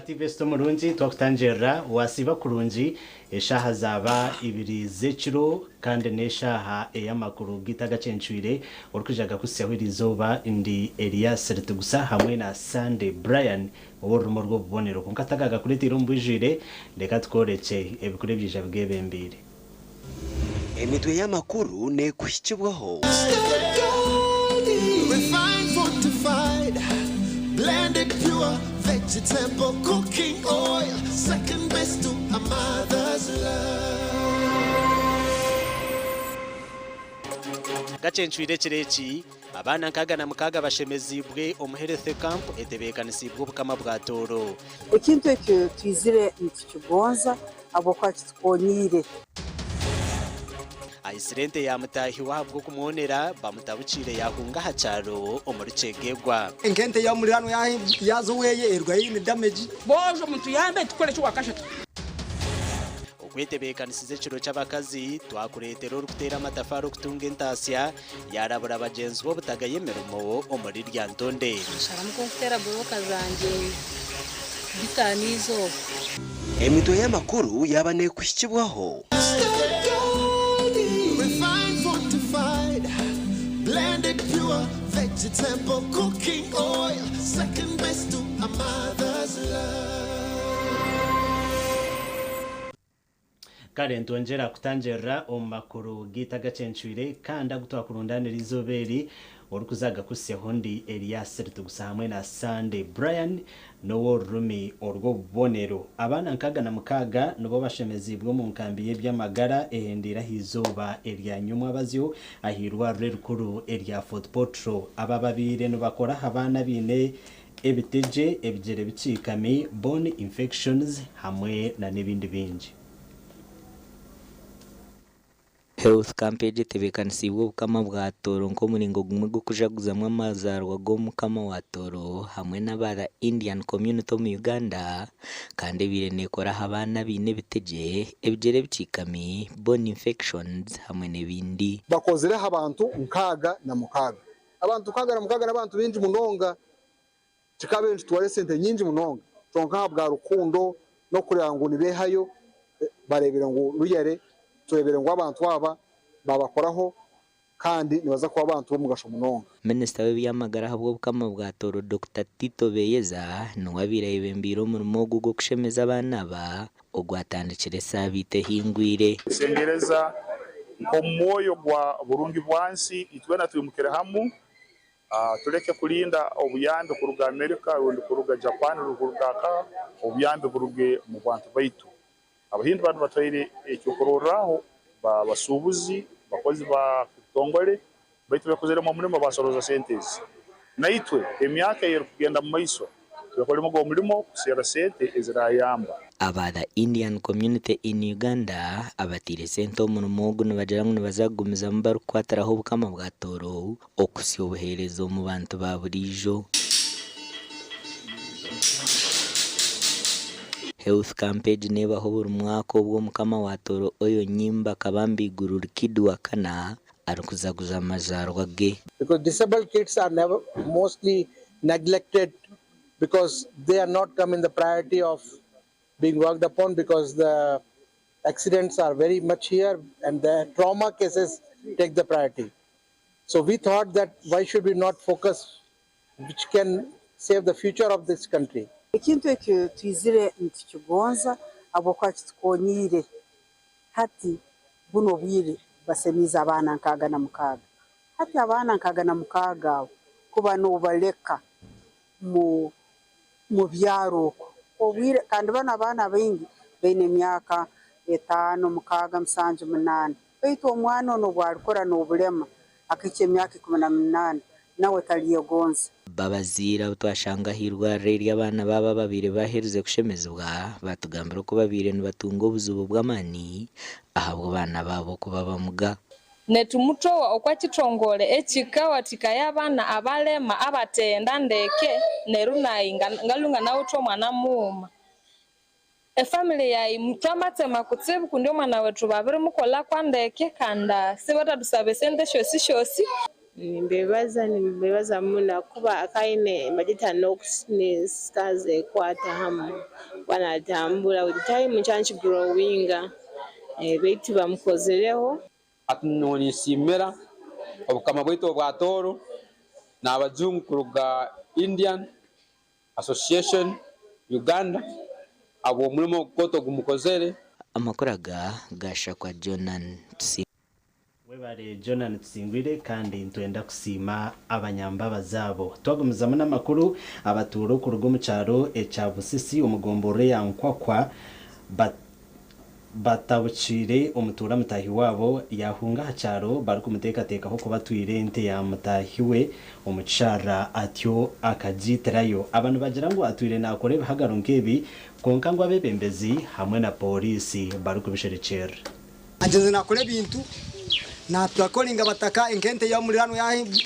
Artiveste Murungi twakutanjera wasiba kurungi eshaha zaba ibiri z'ekiro kandi neshaha eyamakuru gita Agacencwire orikujaga kusehwirizoba indi Elias Rutugusa hamwe na Sunday Brian oburumo rwo bubonero kunkatagaga kuletira umbujire ndeka tworeke ebikure byija bwebembire emitwe y'amakuru ne kuhikibwaho blended pure vegetable cooking oil, second best to a mother's love. Agacencwire kireki abana nkaga na mukaga bashemezibwe omuhealth camp etebekanizibwe obukama bwa toro ekintu ekyo twizire nikikibonza abo kwakitwonire Aisirente ya mutahi wahabwo kumwonera bamutabucire yahunga hacaro omuricegegwa enkente ya mulirano yazuweye erwa yine damage bojo muntu yambe tukole cyo wakashatu okwetebekanisize kiro cy'abakazi twakuretera urukutera amatafari okutunga entasya yarabura abagenzi bo butagayemerumo omuri rya ntonde sharamuko kutera boka zanje bitanizo emitwe y'amakuru yabane kuhikibwaho blended pure vegetable cooking oil, second best to a mother's love. Kare ntongera kutanjera omakuru gita Agacencwire kandi agutwakurundanira izoberi orukuzaga kusehondi Elias Rutugusa hamwe na Sunday Brian no rumi orwo bonero abana nkaga na mukaga nubo bashemezibwe mu nkambi y'ebyamagara ehendira hizoba erya nyuma abazyo ahirwa rukuru erya Fort Potro aba babire no bakora abana bine ebiteje ebigere bicikami bone infections hamwe na nebindi bingi Health campaign tebekanisiwe obukama bwa toro nko muringo gumwe gukujaguzamwe amazarwa go mukama wa toro hamwe n'abara Indian community mu Uganda kandi birenekora abana bine biteje ebigere bicikami bone infections hamwe n'ebindi bakozere abantu nkaga na mukaga n'abantu binji munonga kikabenje tware sente nyinji munonga tonka bwa rukundo no kureba ngo nibehayo barebera ngo ruyere turebere ngo abantu aba babakoraho kandi nibaza ko abantu bo mugasho munonga Minister w'ebyamagara habwo bukama bwa toro Dr. Tito Beyeza nuwabiraye bembiro mu rumogo gwo kushemeza abana ba ogwatandikire sabite hingwire sengereza omoyo gwa burungi bwansi itwena tuyumukira hamu tuleke kulinda obuyambe kuruga America undi kuruga Japan kuruga ka obuyambe buruge mu bantu baitu abahindu bantu batwaire ekyokororaho basubuzi bakozi ba tongole baitu bakozere mu mulimo basoroza sentezi naitwe emyaka yero kugenda mu maiso tukolimo go mulimo kusera sente ezirayamba abada Indian community in Uganda abatire sento mu mugo n'abajarangu bazagumiza mbaru kwataraho bukama bwa toro okusyo buherezo mu bantu ba burijo Health campaign neba ho buri mwaka obwo mukama wa toro oyo nyimba kabambi gururi kidwa kana arukuzaguza amazarwa ge because disabled kids are never mostly neglected because they are not come in the priority of being worked upon because the accidents are very much here and the trauma cases take the priority. So we thought that why should we not focus which can save the future of this country. Ekintu ekyo twizire nikikibonza abo kwakitwonire hati buno bwire basemiza abana nkaga na mukaga hati abana nkaga na mukaga kuba no baleka mu byaro obwire kandi bana bengi bene myaka 5 mukaga 7 8 baitu omwana no bwarikora no bulema akiche myaka 18 nawe taliye gonza babazira utwashanga hirwa reri abana baba babire bahereze kushemezwa batugambira ko babire nibatunga obuzubu bw'amani ahabwo bana babo kuba bamuga netumutowa okwakitongole ekikawa tikayabana abalema abatenda ndeke nerunayinga ngalunga nawo to mwana muma family yayi mutamatema kutsibu kundi omwana wetu babiri mukola kwa ndeke kanda sibata dusabe sente shosi nimbebaza muna kuba akaine magita nox ni skaze kwata hamu wanatambula with time change growing beitu bamukozereho atunoni simera obukama bwito bwa toro na abazungu kuruga Indian Association Uganda abo mulimo koto gumukozere amakuraga gasha kwa Jonan webare Jonan Tsingwire kandi ntwenda kusima abanyambaba zabo twagumizamo n'amakuru abaturo ku rugo mu cyaro eca Busisi umugombore yankwakwa batabucire umutura mutahi wabo yahunga hacaro bari kumutekateka ho kubatwire ente ya mutahiwe umucara atyo akagiterayo abantu bagira ngo atwire nakore bahagaro nkebi konka ngo abebembezi hamwe na polisi bari kubisherekera ageze nakore bintu natwakoringa bataka enkente ya mulirano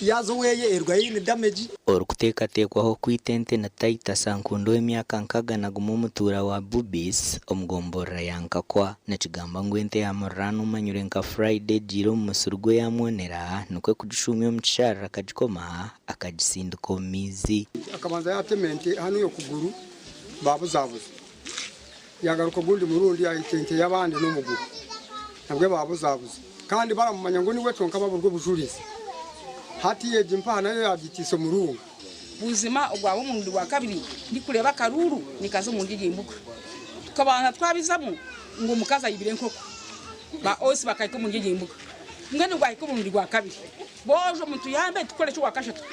yazo weye erwaine damage orukutekatekwaho kwitente na taita sankundo emyaka nkaga na gumumutura wa bubis omugombora yankakwa na kigamba ngwente ya murano manyure nka Friday jiro musurgo ya monera nukwe kudishumya omukyara akagikoma akagisinduka omizi akabanza yatemente hano yo kuguru babuzabuza yagaruka gundi murundi ya enkente y'abandi no muguru nabwe babuzabuza kandi baramumanya ngo niwe tonka baburwo bujurize hati yeje mpana yo yagitiso murungu buzima obwabo mundu wa kabiri ndikureba karuru nikazo mundi yimbuka tukabana twabizamo ngo mukaza yibire nkoko ba osi bakayiko mundi yimbuka ngene gwayiko mundi wa kabiri bojo muntu yambe tukore cyo wakashatu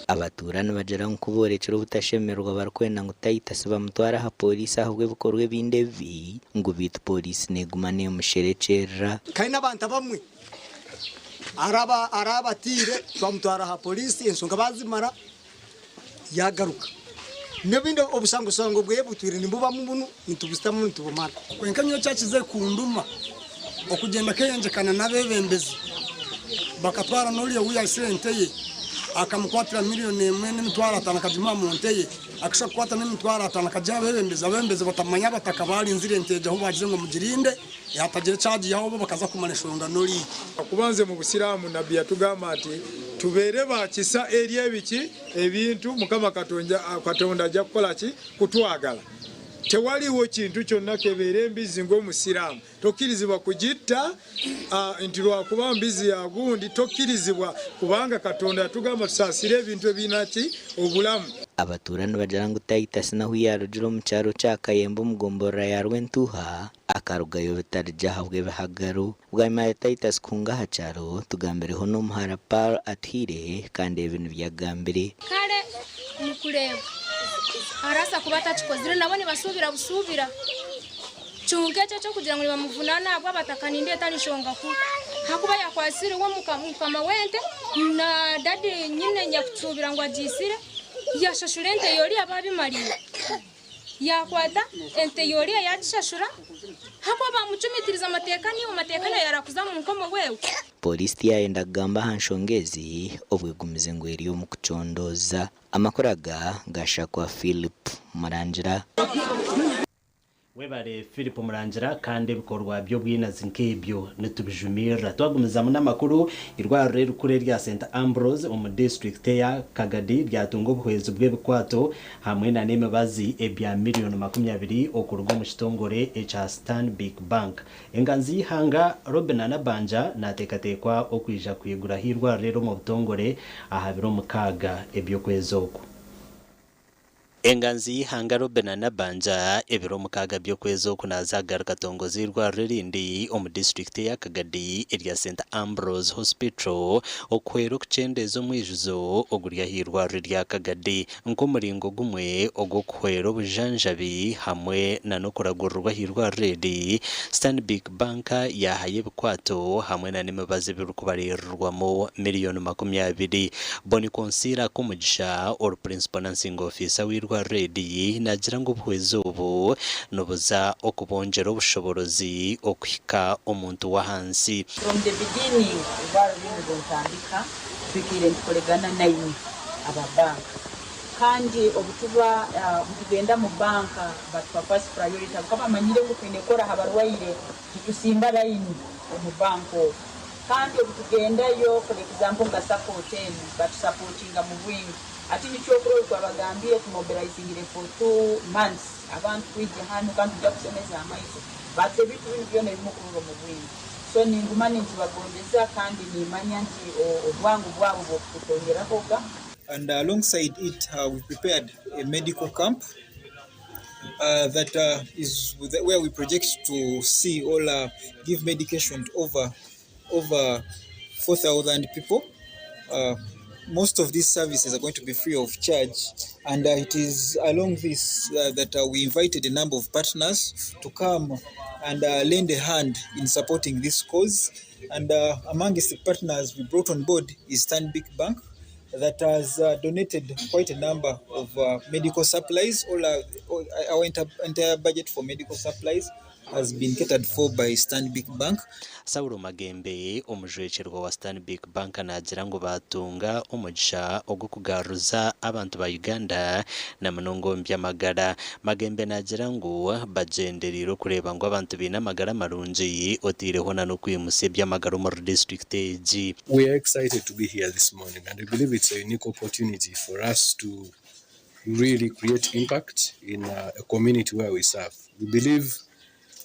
abaturana bajara nkuborekero butashemerwa barkwenda ngo taita siba mutwara ha polisi ahubwe bukorwe bindevi ngo bitu polisi negumane musherekera kandi n'abantu bamwe arabatire bamutwara ha polisi ensonga bazimara yagaruka nebinde obusango bwe butwire nimbuba mubunu nitubusitamu nitubumana kwenkanyo cyakize kunduma okugenda keyenjekana nabebembezi bakatwara noliye wiya senteye akamukwatira miliyoni 1.5 kajima monteye akisha kwata 1.5 kajya bebembeza batamanya batakabali nzire nteje aho bagize ngo mugirinde yatagire charge yaho bakaza kumaneshonga noli kubanze mu busiramu nabi yatugamba ati tubere bakisa eri ebiki ebintu mukama katonda ajja kukola ki kutwagala tewaliwo kintu kyonna kebeere embizi ng'omusiraamu tokkirizibwa kugitta nti lwakuba mbizi ya gundi tokkirizibwa kubanga katonda yatugamba tusaasire ebintu ebinaki obulamu abaturani bajara ngo taita sinahu yarujiro mu cyaro cya Kayembo mugombora ya Rwentuha akarugayo bitarija habwe bahagaru bwama ya taita sikunga hacaro tugambereho no muhara par atire kandi ibintu byagambire kale mukureba arasa kubata chikozire nabone basubira busubira chungeche cyo kugira ngo bamuvunana abo batakaninde tanishonga ku hakuba yakwasire wo mukama wente na dadi nyine nyakutsubira ngo ajisire yashashura ente yori ababimariye yakwata ente yori yagishashura hakuba bamucumitiriza amateka niyo mateka nayo yarakuza mu nkomo wewe polisi yaenda gamba hanshongezi obwegumize ngo eriyo mu kucondoza amakoraga gasha kwa Philip Murangira webare Philip Murangira kandi bikorwa byo bwinazi nkebyo nitubijumira twagumizamo n'amakuru irwaro rukure rya St Ambrose mu district ya Kagadi byatungo buhwezo bwe bikwato hamwe na nemebazi ebya $20 okurwa mu kitongore echa Stanbic Bank enganzi hanga Robin na Banja natekatekwa okwija kuyigura hirwa rero mu butongore ahabiro mukaga ebyo kwezoko enganzi hangaro benana banja ebiro mukaga byo kwezo kunazagaruka tongozi rwa rerindi omu district ya Kagadi area St Ambrose Hospital okwero kucendezo mwijuzo ogurya hirwa rya Kagadi nkomuringo gumwe ogokwero bujanjabi hamwe na nokuragurwa hirwa redi Stanbic Bank yahaye bukwato hamwe na nimebaze birukubarirwamo $20 boni konsira kumugisha or principal nursing officer wirwa redi nagira ngo bweze ubu nobuza okubongera obushoborozi okwika omuntu wa hansi from the beginning bari bindondandika bikire nkolegana nayo ababank kandi obutuba bugenda mu banka batwa first priority kama manyire ngo kwene kora habarwaire tusimba line mu banko kandi obutugendayo for example nga support eno batusupportinga mu bwingi ati nikyokulo twabagambire tumobilizingire for 2 months abantu kwijja hano kandi tujja kusomeza amaiso bate ebintu bino byona ebimukulula mu bwingi so ningumani nti bagondeza kandi nimanya nti obwangu bwabo bwokutongeraho ga. And alongside it, we prepared a medical camp that is where we project to see or give medication to over 4,000 people. Most of these services are going to be free of charge, and it is along this that we invited a number of partners to come and lend a hand in supporting this cause. And amongst the partners we brought on board is Stanbic Bank, that has donated quite a number of medical supplies. Our entire budget for medical supplies has been catered for by Stanbic Bank. Saulo Magembe omujwecherwa wa Stanbic Bank nagira ngo batunga umugisha ogukugaruza abantu ba Uganda na munongo mbyamagara. Magembe nagira ngo bagenderiro kureba ngo abantu bina magara marungi otireho na no kwimuse byamagara mu district age. We are excited to be here this morning, and I believe it's a unique opportunity for us to really create impact in a community where we serve. We believe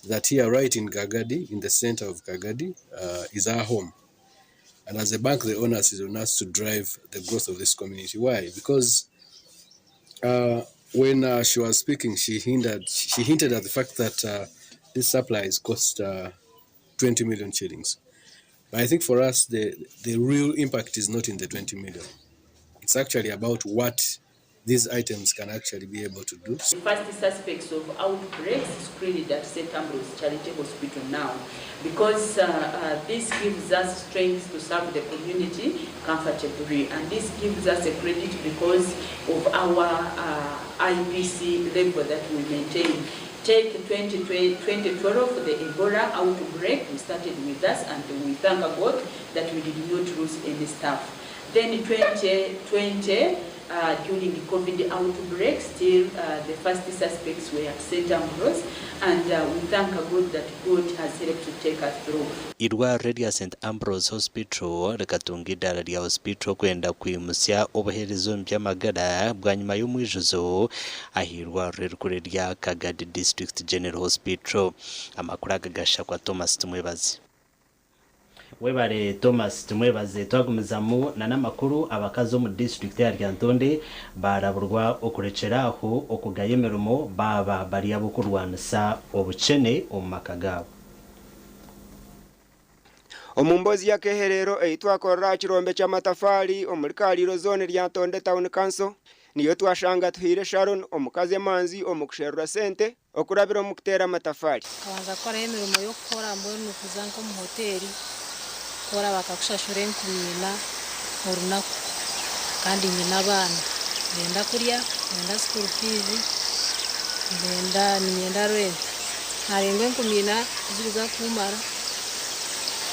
that here right in Kagadi, in the center of Kagadi, is our home. And as a bank, the onus is on us to drive the growth of this community. Why? Because when she was speaking, she hinted at the fact that these supplies cost 20 million shillings. But I think for us, the real impact is not in the 20 million. It's actually about what these items can actually be able to do. The first suspects of outbreaks screened at St. Ambrose Charitable Hospital now, because this gives us strength to serve the community comfortably, and this gives us a credit because of our IPC level that we maintain. Take 2012, the Ebola outbreak, we started with us, and we thank God that we did not lose any staff. Then 2020, during the COVID outbreak, still the first suspects were at St. Ambrose, and we thank God that God has helped to take us through. Irwa Redia St. Ambrose Hospital rekatunga idara lya hospital kwenda kwimusya obuherezo mbyamagara bwa nyuma y'umwijuzo ahirwa rerukure lya Kagadi District General Hospital. Amakuru agagasha kwa Thomas Tumwebazi. Webare Thomas Tumwebaze twagumizamu na namakuru abakazo mu district ya Ryantonde baraburwa okurekeraho okugayemerumo baba bari abukurwanisa obucene omumakagabo. Omumbozi ya keherero eitwakorera kirombe kya matafali omurikaliro zone Ryantonde Town Council niyo twashanga tuhire Sharon omukaze manzi omukusherura sente okurabira omukutera matafali. Kabanza kora emirimo yo gukora mbone kuzanka mu hoteli kora bakakushashura enkumina orunaku kandi nyina abana ngenda kurya ngenda school fees ngenda rent harengwe enkumina ziruza kumara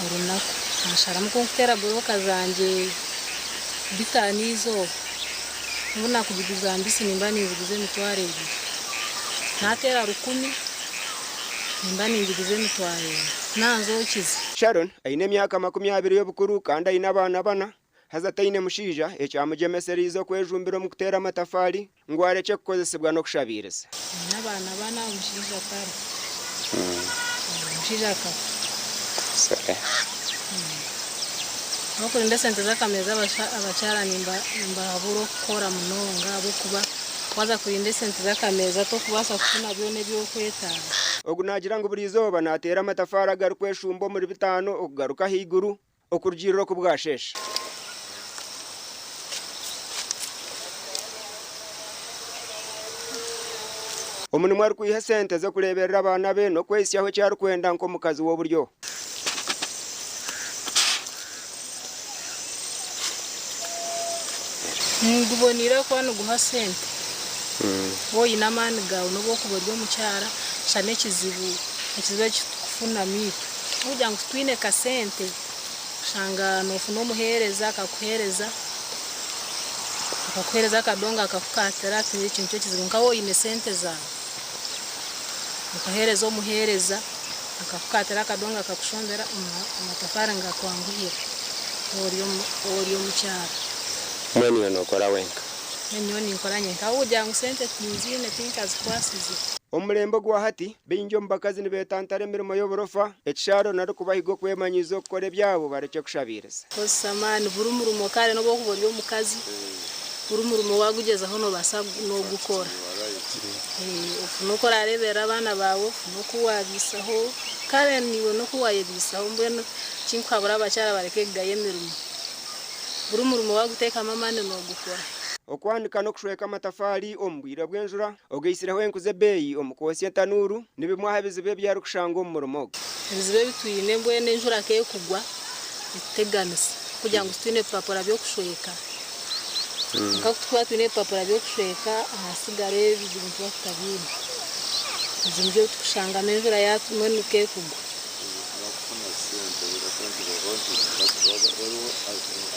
orunaku nashara mu kutera boroka zanje bitanizo mbona kujiguza mbisi nimbani nziguze mitware ibi natera rukumi nimbani nziguze mitware nazo kizi. Sharon aine myaka 20 y'obukuru kandi aine abana bana hazataine mushija ekyamujemeserizo kwejumbiro mu kutera matafali ngwareke kukozesebwa no kushabiriza n'abana bana mushija kare mushija ka Noko nda sente zakameza abacyara nimba haburo kora munonga abo kuba kwaza kurinde sente zakameza to kubasa kufuna byone byo kwetana. Ogunagira ngo burizoba natera amatafari agarukweshumbo muri bitano okugaruka higuru okurugiriro kubwashesha. Omunwa ari kuyiha sente zo kureberera abana be no kwesyaho cyari kwenda nko mukazi w'oburyo. Ngubonira ko hano guha sente woyi namani gawe no bokuboryo mucyara cyane kizibu kifuna mitu ujya ngo twine ka sente shanga no funo muhereza akakuhereza kadonga akakukatera kindi kintu cyo kizibu nka woyi ne sente za ukahereza umuhereza akakukatira akadonga akakushondera amatafari ngakwanguhira oriyo mukyara mwene yonokora wenka enyoni nkora nyenka ujya ngo sente tinzine tinkazikwasize omulembo gwa hati binjo mbakazi nibetantara emirimo y'oborofa ekisharo nari kubahiga okwemanyiza okukora ebyabo bareke kushabiriza kosamani buri murumo kare no bwo buri omukazi buri murumo wagugezaho no basa no gukora no kora rebera abana bawo no kuwabisaho kare niwe no kuwayebisaho mbweno kinkwabura abacyara bareke gaye emirimo buri murumo waguteka mamane no gukora okwandika no kushweka amatafari ombwira bw'enjura ogeisireho enkuze beyi omukosi entanuru nibimwaha bizibe byari kushanga omurumo bizibe bitwine mbwene enjura ke kugwa biteganisa kugira ngo twine papura byo kushweka ngakutwa twine papura byo kushweka ahasigare bizibu twatabine bizimje tukushanga enjura yatumwe nuke kugwa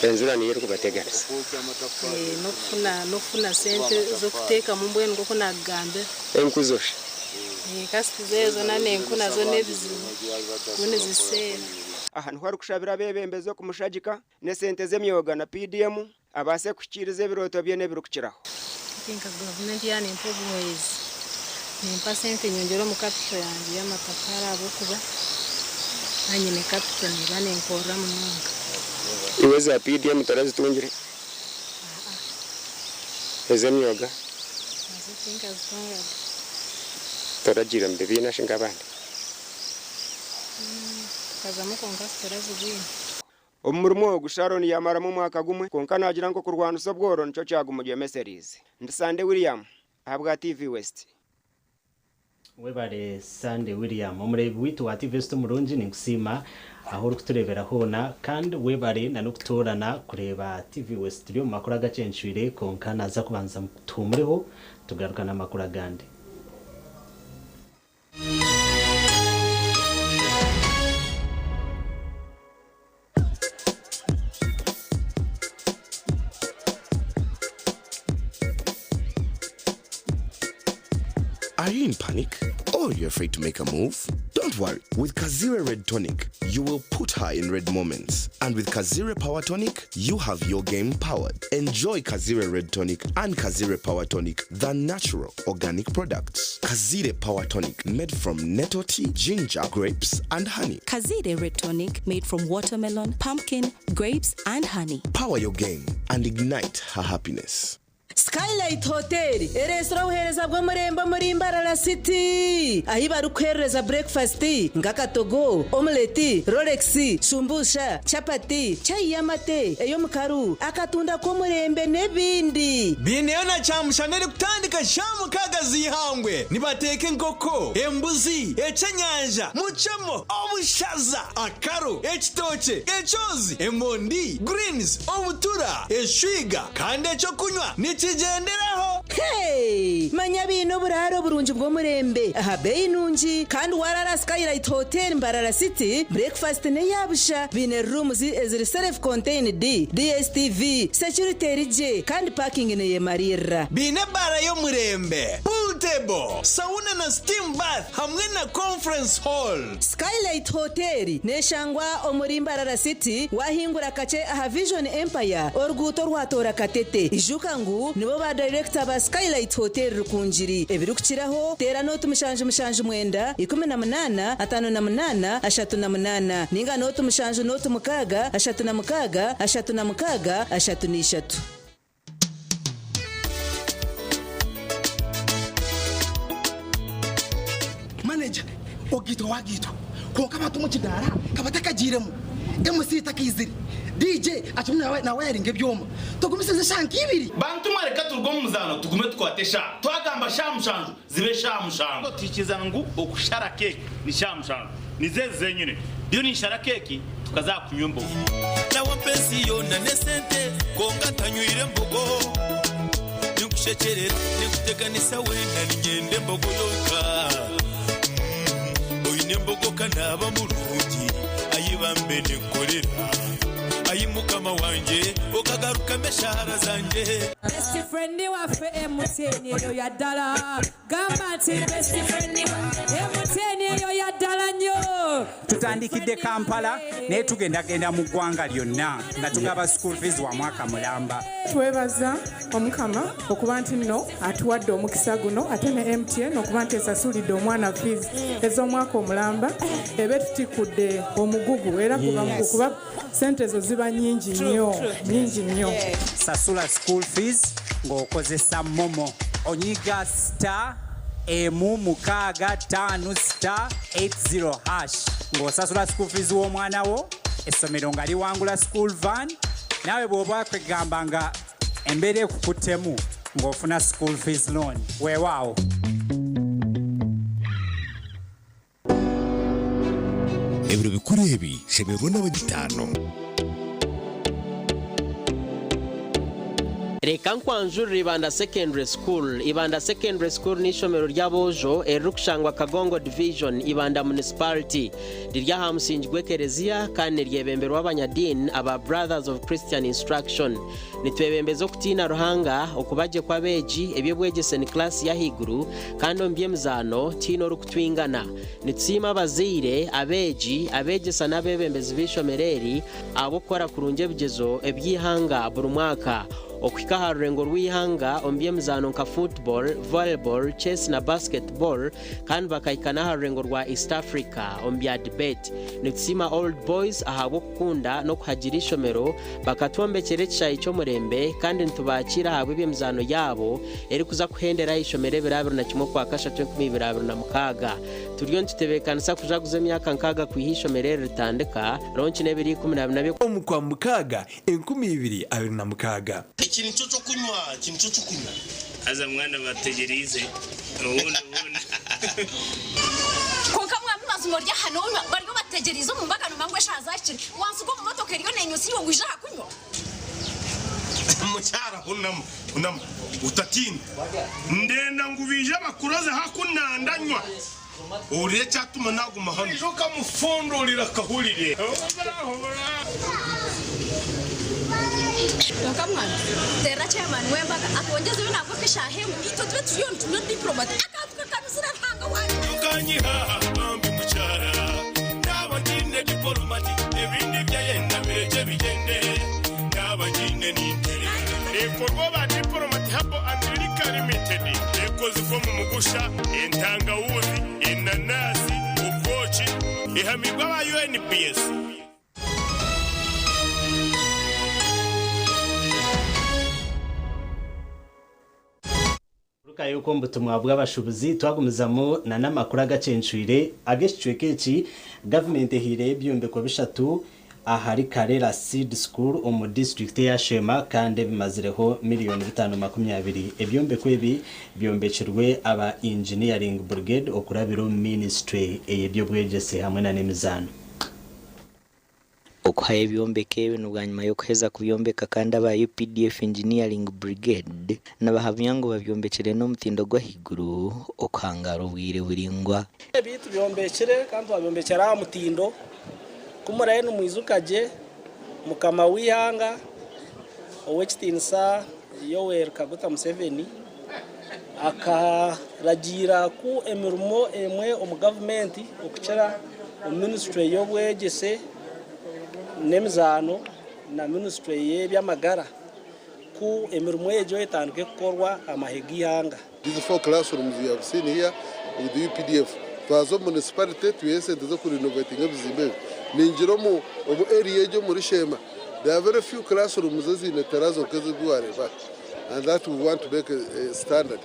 enjura niyo kubateganisa no kufuna sente zo kuteka mu mbwene ngo kunagambe enkuzosha kasitizezo nane nkuna zo nebizibu kune zisera ahantu hari kushabira bebembezo kumushagika ne sente zemyoga na PDM abase kukirize biroto bye ne birukiraho tinka government yani improvements ni pasente nyongero mu capital yanjye y'amatafara abo kuba anyine capital ni bane nkora mu nunga iweza PDM tarazitungire ezemyoga azitinka zitonga taragira mbebi nashinga bandi kazamo konka tarazibine omurimo wo gusharoni yamara mu mwaka gumwe konka nagira ngo kurwana sobworo nico cyagumugiye meseries ndisande William ahabwa TV West webare Sande William omurebi witu wa TV West murungi ninkusima aho uri kuturebera hona kandi webare na nukutorana kureba TV West ryo makuru agacenshwire konka naza kubanza tumureho tugarukana amakuru agande. Are you in panic? Or you're afraid to make a move? Don't worry. With Kazire Red Tonic, you will put her in red moments. And with Kazire Power Tonic, you have your game powered. Enjoy Kazire Red Tonic and Kazire Power Tonic, the natural organic products. Kazire Power Tonic, made from nettle tea, ginger, grapes, and honey. Kazire Red Tonic, made from watermelon, pumpkin, grapes, and honey. Power your game and ignite her happiness. Skylight Hotel, restaurant uhereza bwo muremba muri Mbarara City. Ahi barukhereza breakfast, ngakatogo, omelette, Rolex, shumbusha, chapati, chai yamate, eyo mukaru, akatunda ko murembe nebindi. Bineona chamushanere kutandika shamu kagazi hangwe. Nibateke nkoko, embuzi, ecanyanja, muchamo, obushaza, akaro, ekitoche, echozi, emondi, greens, obutura, eshwiga, kandi echo kunywa. Nichigenderaho. Hey, manya bino buraro burunji bwo murembe. Aha beyi nunji kandi warara Skylight Hotel Mbarara City. Breakfast ne yabusha bine rooms eziri self contained DSTV security rije kandi parking ne yemarira. Bine bara yo murembe. Pool table, sauna na steam bath hamwe na conference hall. Skylight Hotel ne shangwa omuri Mbarara City wahingura kace aha Vision Empire oruguto rwatora katete. Ijukangu nibo ba director ba Skylight Hotel rukunjiri ebirukiraho tera note mushanje mwenda 18 58 38 ninga note mushanje note mukaga 36 36 33. Manager ogito wagito konka batumu kidara kabatakagiremo MC takiziri DJ atumwe na wiring ebyoma tugumisize shanki ibiri bantu mareka turgo muzano tugume twatesha twagamba shamushanju zibe shamushanju tikizana ngo okushara cake ni shamushanju nizeze nyine byo ni shara cake tukazakunywa mbogo nawo pesi yona nesente konga tanywire mbogo nikushekerera nikuteganisa wenda ngende mbogo yoka oyine mbogo kanaba mulungi ayibambe nekorera ayimukama wanje okagaruka meshara zanje best friend wafe MTN yo yadala gamba ti best friend MTN yo yadala nyo tutandikidde Kampala naye tugendagenda mu ggwanga lyonna nga tugaba school fees wa mwaka mulamba. Twebaza Omukama okuba nti nno atuwadde omukisa guno ate ne MTN okuba nti esasulidde omwana fees ez'omwaka omulamba ebe tutikudde omugugu era kuba sente ezo ziba nyingi nnyo. Sasula school fees ng'okozesa Momo. Onyiga *655*80# ng'osasula school fees w'omwana wo, essomero nga liwangula school van, naawe bw'oba kwegamba nga embeera ekukuttemu ng'ofuna school fees loan. Weewaawo. Ebiro bikuru ebi shemerwa n'abagitaano. Reka nkwanjurira Ibanda Secondary School. Ibanda Secondary School ni ishomero ry'abojo erukushangwa Kagongo Division Ibanda Municipality. Rirya hamusingirwe Kereziya kandi ryebemberwa abanyadini aba Brothers of Christian Instruction. Nitwebembezo kutina ruhanga okubaje kwa beji ebyo bwegese ni class ya higuru kandi ombye mzano tino rukutwingana. Nitsima abazire abeji abegesa n'abebembezi b'ishomereri abo kora kurunje bigezo ebyihanga buri mwaka. Okwika harurengo rw'ihanga ombye mzano nka football, volleyball, chess na basketball kandi bakaikana harurengo rwa East Africa ombya debate. Nitsima old boys ahabo kukunda no kuhagira ishomero bakatwombekere cyayi cyo murembe kandi ntubakira habwe bye mzano yabo eri kuza kuhendera ishomere birabiro na kimwe kwa kasha 2026. Turiyo ntitebekanisa kujaguza emyaka nkaga kwihishomerere ritandika ronchi nebiri 12 omukwa mukaga 2026. Ikintu cyo kunywa aza mwana bategerize ubundi konka mwana mazumo rya hano bari bategerize mu mbagano mangwe shazakiri wansuko mu motoka riyo nenyusi yo gwija kunywa mucyara unam utatinda ndenda ngubije bakuroze hakunandanywa uriye cyatuma naguma hano joka mufundurira kahurire Okamwana tera chairman wembaga atongeze binako kishahemu ito twe tuyon tuno diplomat akatuka kanusira hanga wanje ukanyiha ambi mucyara nabagine diplomat ebindi byayenda bireje bigende nabagine nintere ekorwa ba diplomat habo America Limited ekoze ko mu mugusha entangawuzi inanasi ukochi ihamigwa ba UNPS. Yuko mbutumwa bw'abashubuzi twagumizamo na namakuru agacencuire ageshwekeki government hire byumbeko bishatu ahari Karera Seed School omu district ya Shema kandi bimazireho $520 ebyombeko ebi byombekirwe aba engineering brigade okurabiro ministry eyebyo bwegese hamwe na nemizano. Okuha ebyombeke bino bwanyuma yo kuheza kubyombeka kandi aba UPDF Engineering Brigade n'abahamyango babyombekere no mutindo gwa higuru okangaro bwire buringwa ebitu byombekere kandi babyombekera mutindo kumura yenu mwizukaje mukama wihanga owekitinsa Yoweri Kaguta Museveni akaragira ku emirimo emwe omu government okuchera ministry y'obwegese nemizano na ministry y'ebyamagara ku emirimo ejo etandike kukorwa amahegi yanga. These 4 classrooms we have seen here with the UPDF. Twazo municipality tuyesente zo kurinovating ebizimbe ninjiromo obu area ejo muri Shema. There are very few classrooms zine terazo kezigware back and that we want to make a standard.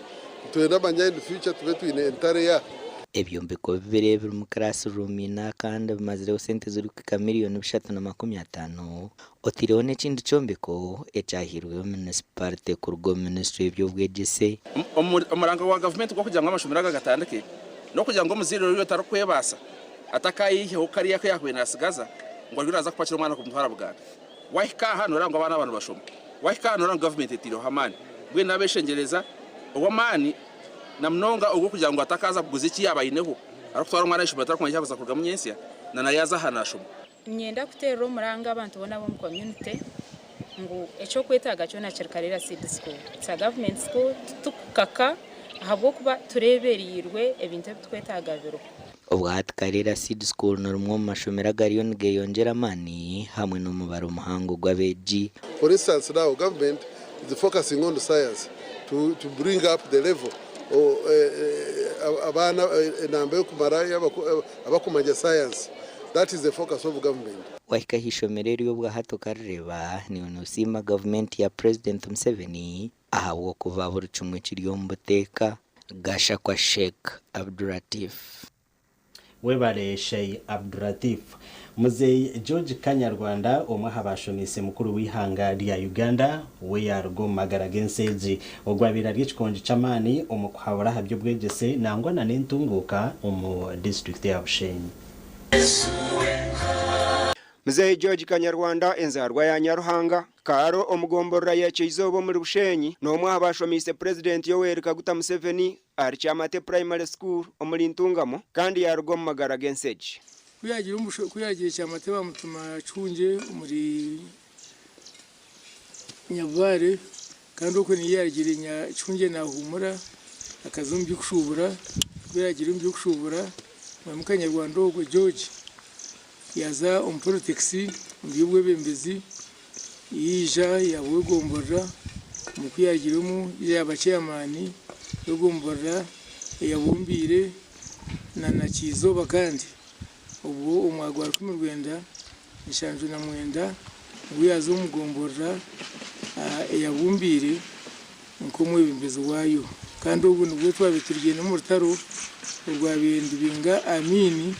Tuenda banya in the future tubetu in entire year. Ebyombeko bibiri biri mu classroom ina kandi bimazireho sente ziri ku $350 otiriho n'ekindi kyombeko ekyahirweho municipality ku rugo ministry y'ebyobwegese omurango wa government gwo kugira ngo amashomero agatandike no kugira ngo muziriro yo tarakwebasa atakayihe ukari yake yakwena asigaza ngo riraza kupakira umwana ku mutwara Buganda wahika hano rango abana abantu bashoma wahika hano rango government etiro hamani bwe nabeshengereza uwo mani na mnonga ugo kugira ngo atakaza kuguziki yabayineho arokutwara umwana ishobora tarakoma cyabuza kurga munyensia na nayaza hanashoma myenda kutera umuranga abantu bona bo mu community ngo echo kwetaga cyo na Karera Seed School it's a government school tukaka ahubwo kuba tureberirwe ebintu twetaga biro obwatkarira seed school norumwe mu mashomero agariyo nigeyongera amani hamwe n'umubare muhango gw'abeegi. For instance, now government is focusing on the science to bring up the level abana enamba yo kumara abakumanya science. That is the focus of government. Wahika hishomero ery'obwa hato kareba niyo nosima government ya President Museveni ahabwa kuva buri kimwe kiri omu buteeka. Gasha kwa Sheikh Abdulatif. Webare Sheikh Abdulatif. Muzei George Kanyarwanda omwe habashomise mukuru w'ihanga lya Uganda we yargo magaragenseji ogwabira ry'ikikonje cy'amani omukuhabura habyo bwegese nangwa na n'entunguka omu district ya Bushenyi. Mzee George Kanyarwanda enzarwa ya Nyaruhanga karo omugomborra ya Kizobo muri Bushenyi nomwe habashomise President Yoweri Kaguta Museveni ari cyamate primary school omuri Ntungamo kandi yargo mu magaragenseji. Kuyagira cyamate bamutuma cunje muri Nyabare kandi uko ni yagira nya cunje na humura akazumbi kushubura kuyagira umbi kushubura mu Kanyarwanda ogwe George yaza omprotexi mbibwe bembezi yija yabugomborra mu kuyagiramo y'abacyamani yogomborra yabumbire na Kizoba kandi ubwo umwagwa mu Rwanda nishanju na mwenda uyaza umugomborra yabumbire nko mu bembezi wayo kandi ubu nubwo twabituriye no mu rutaro rwa bindu binga amini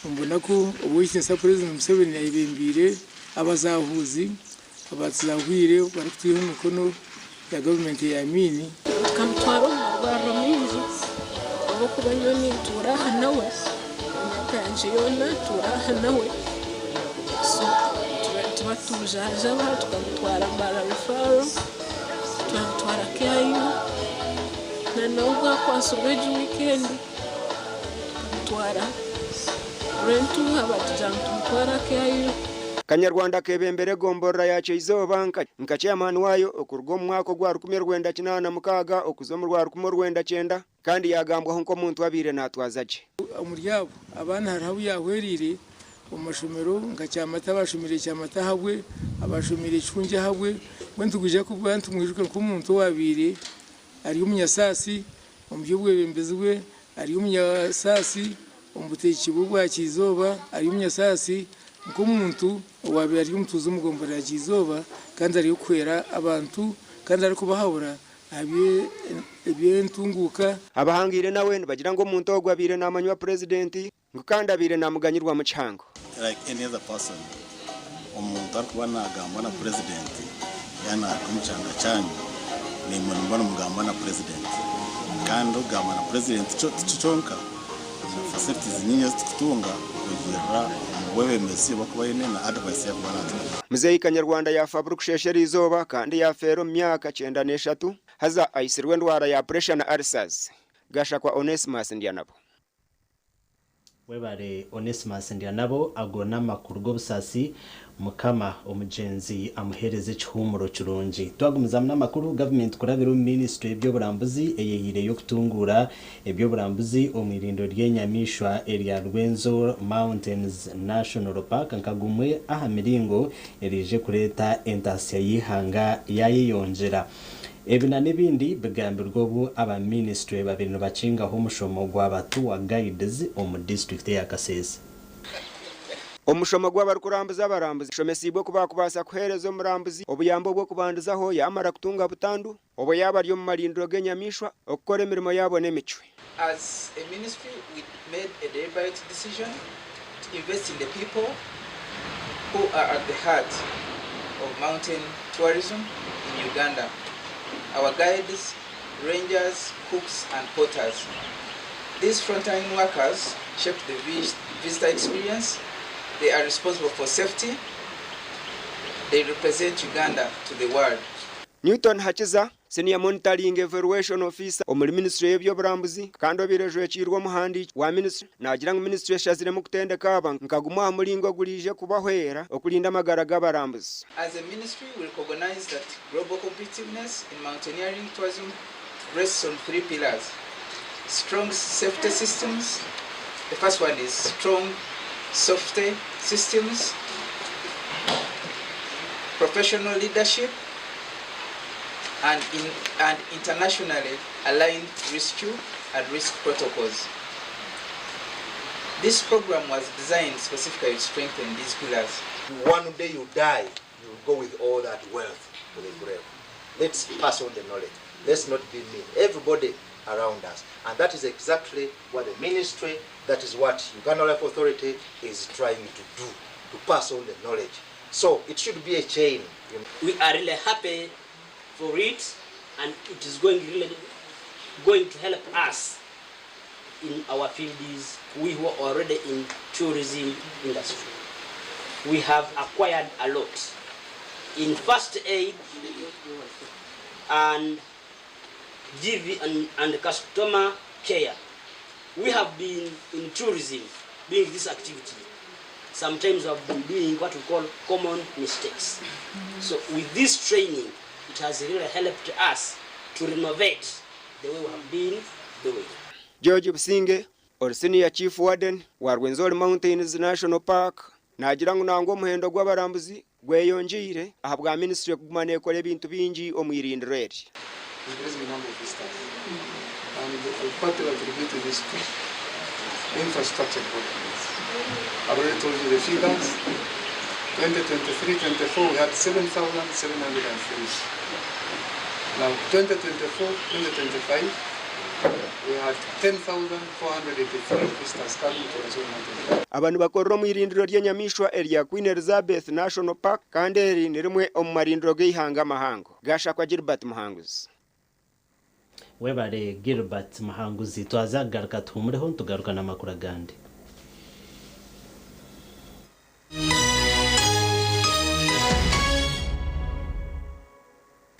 mbona ko ubuyise President Museveni yayibimbire abazahuzi abazahwire barutwiho umukono ya government ya amini kamtwaro rwa Rominzi abo kubanyoni tura hanawe kanje yona tura hanawe so tubatujaje aba tukamutwara bara refaro twatwara kayo na nubwo kwasobeje weekend twara rentu abatujamutwara kayo. Kanyarwanda kebembere gomborra ya Kizoba nka chairman wayo okurgo mu mwaka gwa 1986 okuzo rwa 1990 kandi yagambwa nko muntu abire natwazaje umuryabo abana harabu yahwerire umashomero nka cyamata bashomire cyamata habwe abashomire cunje habwe wentuguje ku bwantu mwijuka ko muntu wabire ari umunyasasi umbyubwe bembezwe ari umunyasasi umuteki bwa Kizoba ari umunyasasi nk'umuntu wabira ari umutuzo mugombora ya Kizoba kandi ari kwera abantu kandi ari kubahabura ebyentunguka abahangire nawe bagira ngo umuntu ogwabire namanywa president ngukanda abire namuganyirwa mu cyango like any other person umuntu arikubana agamba na president yana umucanga cyane ni umuntu mbona mugamba na president kandi ugamba na president cyonka facilities nyinyi zitutunga kugira wewe mesi bakubayine na advice y'abana. Mzee Kanyarwanda yafa kusheshera izoba kandi yafero myaka 93 haza ayisirwe ndwara ya pressure na ulcers. Gasha kwa Onesimus Ndianabo. Webare Onesimus Ndianabo agona makuru go busasi mukama omugenzi amuhereze cyhumuro kirungi twagumiza n'amakuru government kurabiro ministry ebyo burambuzi eyehire yo kutungura ebyo burambuzi omwirindo ry'enyamishwa area Rwenzo Mountains National Park nkagumwe aha miringo erije kureta entasiya yihanga yayiyongera ebina n'ibindi bigambirwa ubu aba ministry babiri bacingaho umushomo gw'abatu wa guides omu district ya Kasese. Omushomo gw'abarukurambuza abarambuzi shomesibwe kuba kubasa kuhereza omurambuzi obuyambo bwo kubanduzaho yamara kutunga butandu obo yaba ryo mu malindiro g'enyamishwa okukora emirimo yabo n'emicwe. As a ministry we made a deliberate decision to invest in the people who are at the heart of mountain tourism in Uganda. Our guides, rangers, cooks and porters. These frontline workers shape the visitor experience. They are responsible for safety. They represent Uganda to the world. Newton Hachiza, Senior Monitoring Evaluation Officer, omuli Ministry y'ebyo burambuzi kandi obirejo ekirwa muhandi wa ministry nagira ngo ministry shazire mu kutendeka aba nkaguma mulingo gulije kubahwera okulinda magara g'abarambuzi. As a ministry we recognize that global competitiveness in mountaineering tourism rests on 3 pillars: strong safety systems, The first one is strong software systems, professional leadership, and internationally aligned rescue and risk protocols. This program was designed specifically to strengthen these pillars. One day you die, you will go with all that wealth to the grave. Let's pass on the knowledge. Let's not be mean. Everybody around us. And that is exactly what the ministry, that is what Uganda Life Authority is trying to do, to pass on the knowledge. So it should be a chain. We are really happy for it, and it is going to help us in our fields. We who are already in tourism industry. We have acquired a lot in first aid and GV and customer care. We have been in tourism doing this activity. Sometimes we have been doing what we call common mistakes. So with this training, it has really helped us to renovate the way we have been doing. George Businge, or Senior Chief Warden wa Rwenzori Mountains National Park, nagira ngo nango omuhendo gw'abarambuzi gweyonjire ahabwa ministry kugumana ekole ebintu bingi omwirindiro eri. Increasing the number of visitors. And we partly attribute this to infrastructure problems. I've already told you the figures. 2023-24 we had 7,703. Now 2024-2025 we had 10,483 visitors coming to the zone. Abantu bakorera mu irindiro ry'enyamishwa erya Queen Elizabeth National Park kandi eri ni rimwe omu marindiro g'ihanga amahango. Gashakwa Gilbert Muhanguzi. Webare Gilbert Muhanguzi twazagaruka tuhumureho tugaruka n'amakuru agandi.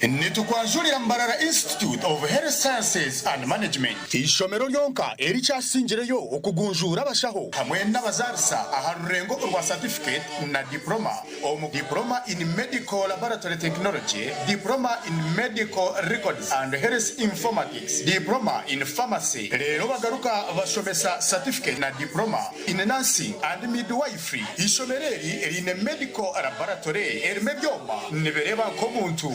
Nitukwanjulira Mbarara Institute of Health Sciences and Management. Ishomero lyonka ericyasingireyo okugunjura abashaho hamwe n'abazarisa aharurengo rwa certificate na diploma omu diploma in medical laboratory technology, diploma in medical records and health informatics, diploma in pharmacy. Rero bagaruka bashomesa certificate na diploma in nursing and midwifery. Ishomereri erine medical laboratory erime byoma nibereba ko muntu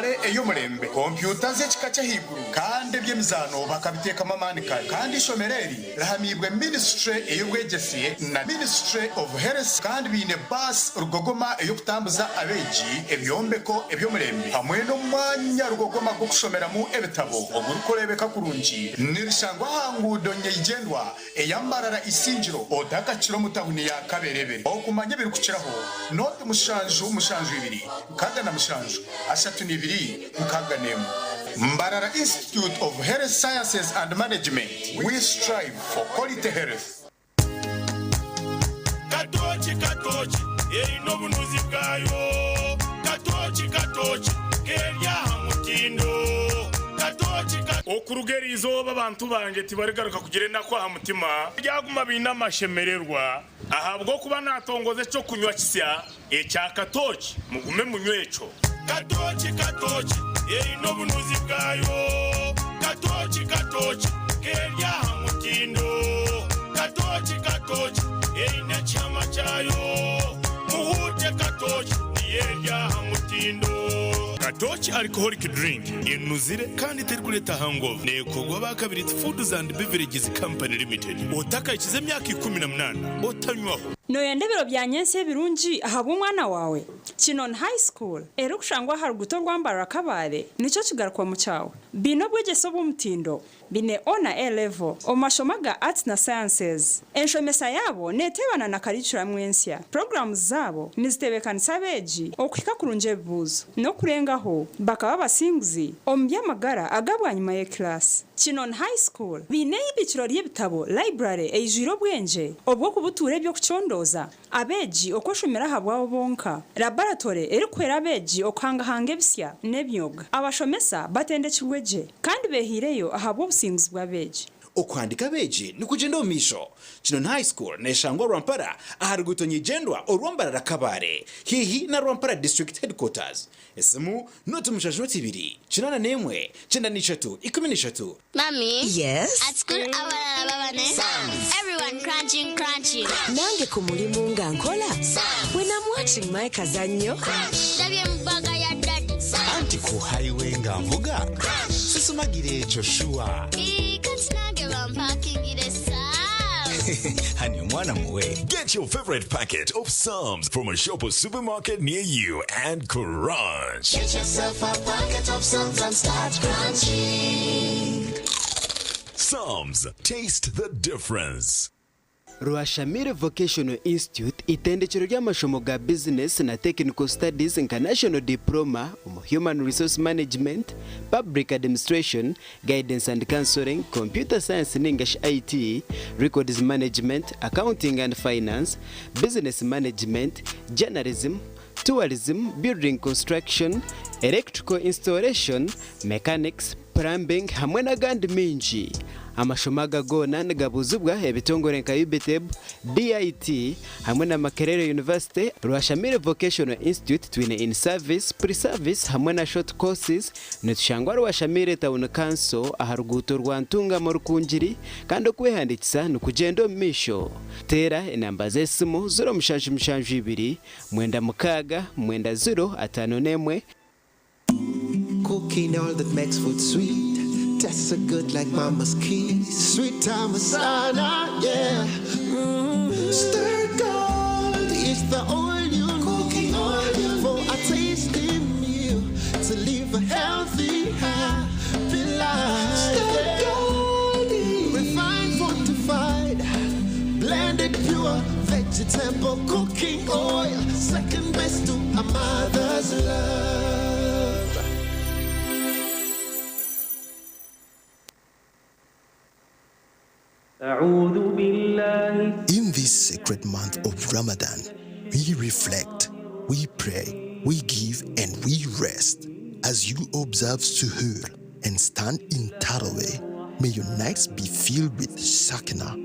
eyomurembe computer z'ekika higuru kandi byemizano bakabiteka mamanika kandi shomereri rahamibwe ministry eyobwegesiye na ministry of health kandi bine bus rugogoma eyokutambuza abeji ebyombeko ebyomurembe hamwe no mwanya rugogoma go kushomeramo ebitabo ogurukorebeka kurungi nirishangwa hangudo nyegendwa eyambarara isinjiro odakakiro mutahuni ya kaberebere okumanya biri kukiraho note mushanju ibiri kada na mushanju ashatu nibiri Ugandan. Mbarara Institute of Health Sciences and Management. We strive for quality health. Katochi, ino bunuzi bwayo. Katochi, kerya hamutindo. Katochi, okurugeri izoba abantu banje tibaregaruka kugirenda kwa hamutima. Byaguma binamashemererwa. Ahabwo kuba natongoze cyo kunywa kisya ecya katochi mugume munywecho. Katochi, ino bunuzi bwayo. Katochi, kerya hamutindo. Katochi, ina chama chayo. Muhute katochi, yerya hamutindo. Katochi alcoholic drink inuzire kandi terkuleta hangover nekogwa bakabiri Foods and Beverages Company Limited. Otaka ikize myaka 18 otanywaho. Noyendebero byanyense birungi ahabwa umwana wawe. Chinon High School erukushangwa haruguto rwambara kabare nico kigarukwa mu cyawe. Bino bwegeso bumutindo bine ona A level omashomaga arts na sciences. Enshomesa yabo netebana na curriculum mwensya. Programs zabo nizitebekanisa beji okwika kurunje buzo no kurengaho bakaba basinguzi ombyamagara agabwa nyuma ye class. Chinon High School bine ibiciro ry'ebitabo library ejiro bwenje obwo kubuture byo kuchondoza abeji okoshomera habwa bonka laboratory erikwera abeji okangahanga ebisya nebyoga abashomesa batende kigweje kandi behireyo ahabwo businguzi bwa beji okwandika beji nikugenda omisho kino high school neshangwa Rwampara aharugutonyijendwa orwambarara kabare hihi na Rwampara district headquarters esimu notu mushajoti 2 kinana nemwe kenda nishatu 13. Mommy, yes, at school abalala babane everyone crunching nange ku mulimu nga nkola when I'm watching my kazanyo dabye mbaga ya daddy anti ku highway nga mvuga sisumagire ekyo shua katinage bampakingire Honey, mwana muwe. Get your favorite packet of Psalms from a shop or supermarket near you and crunch. Get yourself a packet of Psalms and start crunching. Psalms, taste the difference. Rwashamire Vocational Institute itendekero ry'amashomo ga business na technical studies international diploma human resource management, public administration, guidance and counseling, computer science and English IT, records management, accounting and finance, business management, journalism, tourism, building construction, electrical installation, mechanics, plumbing hamwe n'agandi mingi. Amashomo gagona nagabuzubwa ebitongore nka UBTEB, DIT hamwe na Makerere University. Rwashamire Vocational Institute twine in service, pre-service hamwe na short courses netushangwa Rwashamire Town Council aharuguto rwantunga mu Rukungiri kandi okwehandikisa nukugenda omisho. Tera enamba z'esimu 0772 96 9051. Cooking all that makes food sweet. Tastes so good like mama's kiss. Sweet Tamasana, yeah. Stir gold is the oil you cooking oil for a tasty meal to live a healthy, happy life. Stir gold, refined, fortified, blended pure vegetable cooking oil, second best to a mother's love. In this sacred month of Ramadan, we reflect, we pray, we give, and we rest. As you observe Suhoor and stand in Taraweh, may your nights be filled with sakina,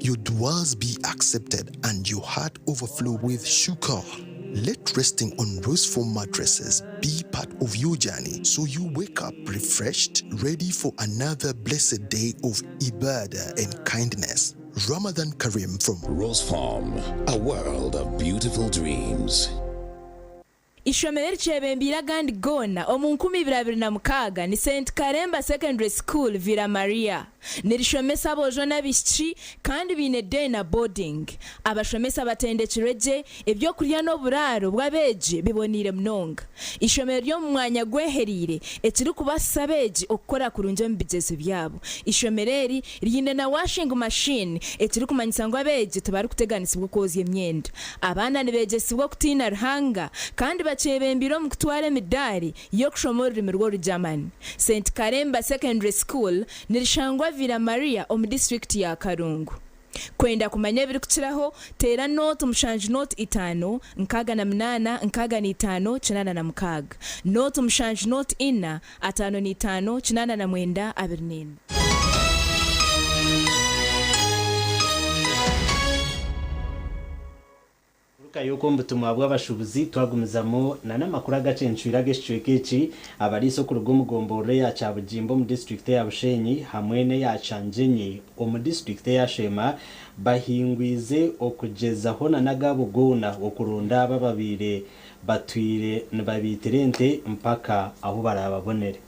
your du'as be accepted, and your heart overflow with shukr. Let resting on rose foam mattresses be part of your journey so you wake up refreshed, ready for another blessed day of ibadah and kindness. Ramadan Kareem from Rose Farm, a world of beautiful dreams. Ishomero chebembira gandi gona omunkumi 2026 ni St Karemba Secondary School Villa Maria. Nirishomesa abojo n'abishiki kandi bine day na boarding. Abashomesa batendekireje ebyo kurya no buraro bw'abeji bibonire mnonga. Ishomero ryo mu mwanya gweherire ekiri kubasabeji okukora kurunje mu bigezo byabo. Ishomereri riyine na washing machine ekiri kumanyisa ngo abeji tebari kuteganisibwa koza emyenda. Abana nibegesibwa kutina ruhanga kandi bachebembiro mu kutwara midari yo kushomora ururimi rw'Urujamani. St Karemba Secondary School nirishangwa Villa Maria omu district ya Karungu. Kwenda kumanya ebiri kukiraho tera note mushanju note 5 nkaga na 8 nkaga ni 5 kinana na mukaga. Note mushanju note 4 5 ni 5 kinana na 9 24. yuko mbutumwa bw'abashubuzi twagumizamo na namakuru agacencwira geshwekeki abari isoko rw'umugomboro ya Cyabujimbo mu district ya Bushenyi hamwene ya Canjenyi mu district ya Shema bahingwize okugezaho na nagabugona okurunda bababire batwire nababiterente mpaka aho barababonere.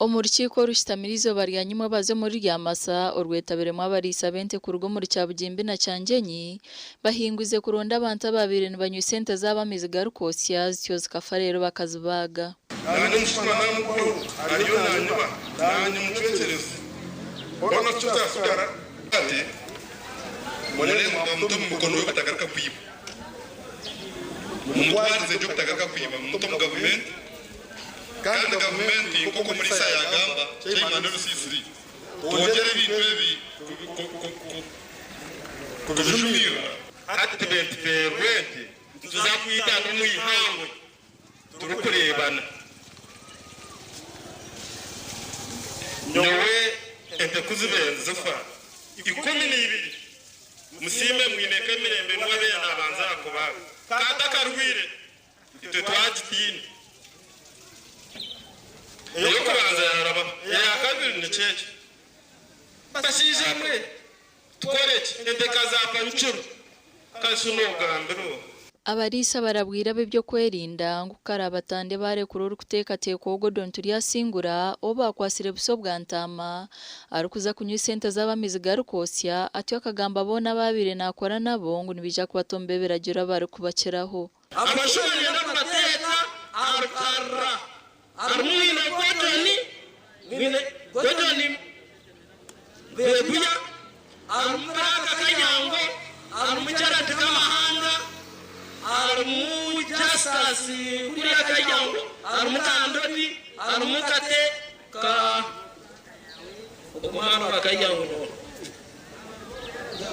Omurukiko rushitamirizo baryanyuma baze muri ryamasa orwetabiremo abarisa bente ku rugo muri Cyabujimbi na Canjenyi bahingwize kuronda abantu babire nibanywe sente z'abamizi garukosya zyo zikafarero bakazibaga. Nani mushima namukuru ariyo nanywa nani mucwetereza bona cyutasugara ati monere mumuntu mukono we batagaruka kwiba mumwaze cyo batagaruka kwiba mumuntu mu government kandi government koko muri sa yagamba cyimana rusisiri tongere ibintu ebi kujumira ati bentiferwete tuzakwita no yihawe turukurebana nyowe ente kuzibenza fa 12 musime mwineke mirembe mwabe nabanza kubaga kata karwire ite twagitini iyo kubanza yaraba yakabiri ni cece basijamwe tukoreke ente kazapa ncuru kasuno gambero abarisa barabwira byo kwerinda ngukarabatande bare kururu kutekateka ubwo donturi yasingura oba kwasire buso bwa ntama arukuza kunywa sente z'abamizi garukosya atiyo kagamba bona babire nakora nabo ngo nibija kubatombe beragira bare kubakeraho amashuri y'abateka arukara arumwina gotoni bebuya arumuraka kanyango arumucara tukamahanga arumujasasi kuriya kanyango arumukandodi arumukate ka umwana wakanyango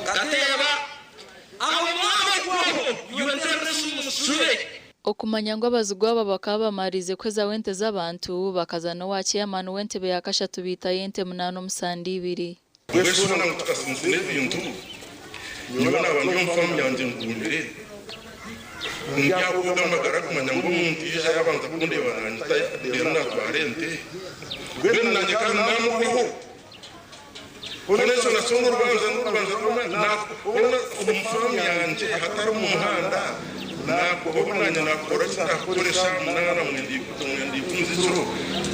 kateba aho mwabo yuwenteresumusure okumanya ngo abazugwa bakaba bamarize kweza wente z'abantu bakazana wakiye amano wente beyakasha tubita yente 8 wesho na mutukasinzine bintu nyibona abantu mfamu yanje ngundire njyakuda magara kumanya ngo umuntu ije yabanza kunde bananyita derna kwarente gwena nanje kana namuho koneso na songo rwanza na ona umfamu yanje hatari mu muhanda nako obunanya nakora sinakoresha mwana mwindi kunzicuro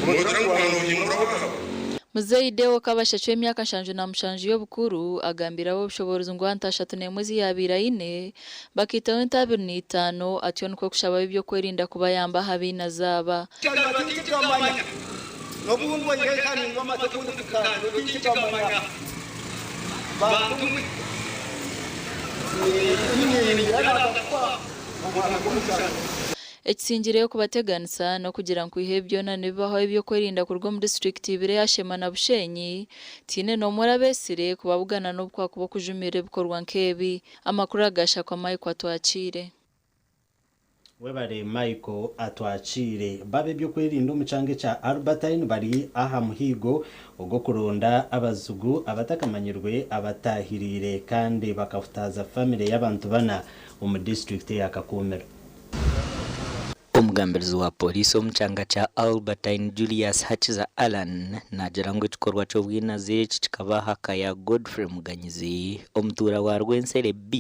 ngotra ngwano hingura wabo Muzeideo kabashachwe emyaka 5 yo bukuru agambira bo bushoboruzo ngo antasha mwezi yabira ine bakita 25 atiyo nuko kushaba ibyo kwerinda kuba yamba habina zaba nobunwe ngekani ngoma takundi kukana bikikamanya bantu ni yana Ekisingire kubateganisa no kugira ngo ihebyo na nibaho ibyo kwerinda kurwo mu district ibire yashema na Bushenyi tine no murabesire kubabugana n'ubwo kuba kujumire bikorwa nkebi amakuru agasha kwa Mike atwacire webare Michael atwacire babe byo kwerinda umucange cha Albertine bari aha muhigo ugo kurunda abazugu abatakamanyirwe abatahirire kandi bakafutaza family y'abantu bana mu district ya Kakumero. Omugambirizi wa polisi omucanga cha Albertine Julius Hachiza Alan nagirango ikikorwa cyo bwinaze kikaba hakaya Godfrey Muganyizi omutura wa Rwensere B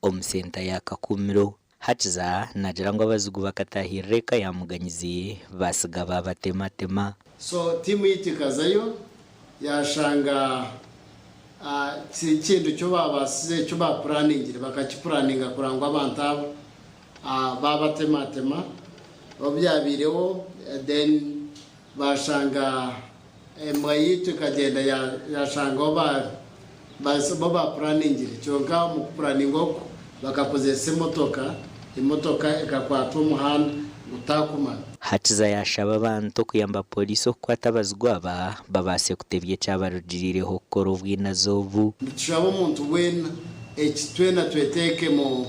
omusenta ya Kakumiro. Hachiza nagirango abazugu bakatahireka ya Muganyizi basiga babatematema. So timu yitikazayo yashanga ikintu cyo babasize cyo ba planning bakakipuraninga kurangwa abantu abo babatematema babyabireho then bashanga mwayitu kagenda yashanga baba planning cyonga mu planingo bakakozesa imotoka ikakwata umuhanda utakumana. Hachiza yashaba abantu kuyamba polisi kwatabazwa babase kutebye cyabarugirireho koro bwinazovu nshabo umuntu wena ekitwena tweteke mu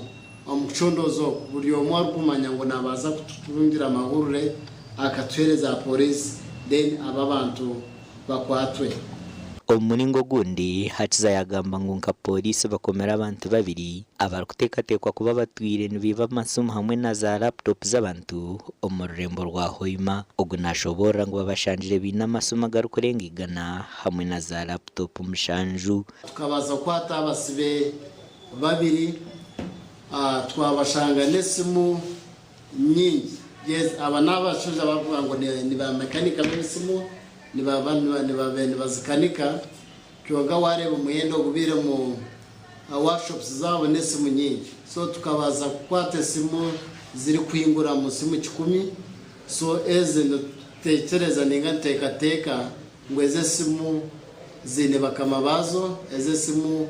omuchondozo buri omwe kumanya ngo nabaza kuturungira amahurure akatwereza polisi then aba bantu bakwatwe. Omuningo gundi Hachiza yagamba ngo nka polisi bakomera abantu babiri abarukutekwa kuba batwire nibiba amasomo hamwe na za laptop z'abantu omurembo rwa Hoima ogunashobora ngo babashanjire bina amasomo garukurengigana hamwe na za laptop mushanju tukabaza kwata abasibe babiri twabashanga nesimu nyingi yes aba nabashoje bavuga ngo ni ba mechanical nesimu ni bazikanika cyoga wareba umuyendo gubire mu workshops zabo nesimu nyingi so tukabaza kwata simu ziri kwingura mu simu 10 so eze tekereza ninga teka ngo eze simu zine bakamabazo eze simu